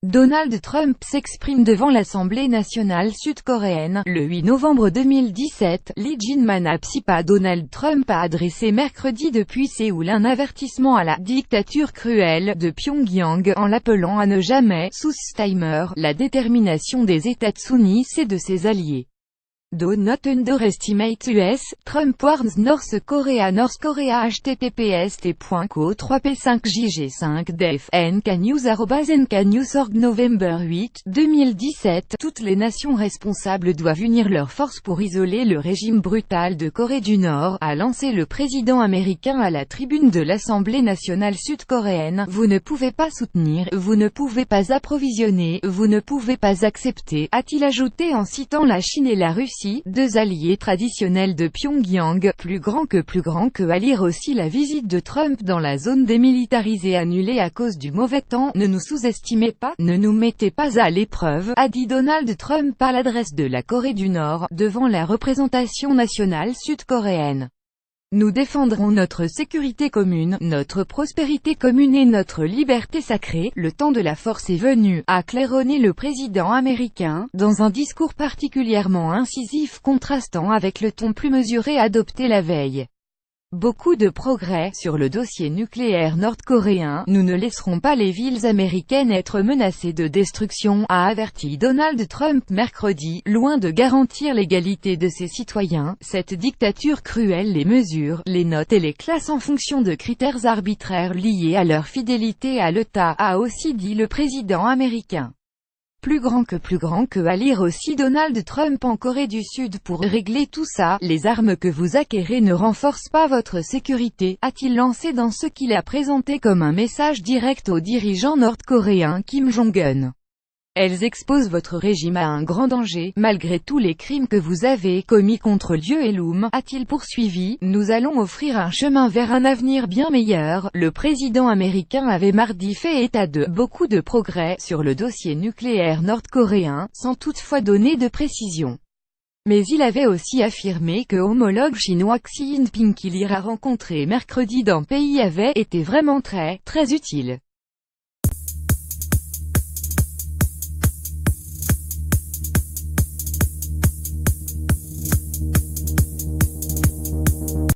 Donald Trump s'exprime devant l'Assemblée nationale sud-coréenne. Le 8 novembre 2017, Lee Jae-man Donald Trump a adressé mercredi depuis Séoul un avertissement à la « dictature cruelle » de Pyongyang, en l'appelant à ne jamais « sous-estimer » la détermination des États-Unis et de ses alliés. Do not underestimate US, Trump warns North Korea https://t.co3p5jg5def.nknews@nknews.org November 8, 2017. Toutes les nations responsables doivent unir leurs forces pour isoler le régime brutal de Corée du Nord, a lancé le président américain à la tribune de l'Assemblée nationale sud-coréenne. Vous ne pouvez pas soutenir, vous ne pouvez pas approvisionner, vous ne pouvez pas accepter, a-t-il ajouté en citant la Chine et la Russie, deux alliés traditionnels de Pyongyang, plus grands que à lire aussi la visite de Trump dans la zone démilitarisée annulée à cause du mauvais temps. Ne nous sous-estimez pas, ne nous mettez pas à l'épreuve, a dit Donald Trump à l'adresse de la Corée du Nord, devant la représentation nationale sud-coréenne. Nous défendrons notre sécurité commune, notre prospérité commune et notre liberté sacrée. Le temps de la force est venu, a claironné le président américain, dans un discours particulièrement incisif contrastant avec le ton plus mesuré adopté la veille. Beaucoup de progrès sur le dossier nucléaire nord-coréen. Nous ne laisserons pas les villes américaines être menacées de destruction, a averti Donald Trump mercredi. Loin de garantir l'égalité de ses citoyens, cette dictature cruelle les mesure, les note et les classe en fonction de critères arbitraires liés à leur fidélité à l'État, a aussi dit le président américain. Plus grand que à lire aussi Donald Trump en Corée du Sud pour régler tout ça, les armes que vous acquérez ne renforcent pas votre sécurité, a-t-il lancé dans ce qu'il a présenté comme un message direct au dirigeant nord-coréen Kim Jong-un. Elles exposent votre régime à un grand danger, malgré tous les crimes que vous avez commis contre Liu et Lum, a-t-il poursuivi. Nous allons offrir un chemin vers un avenir bien meilleur. Le président américain avait mardi fait état de beaucoup de progrès sur le dossier nucléaire nord-coréen, sans toutefois donner de précision. Mais il avait aussi affirmé que homologue chinois Xi Jinping qu'il ira rencontrer mercredi dans pays avait été vraiment très utile.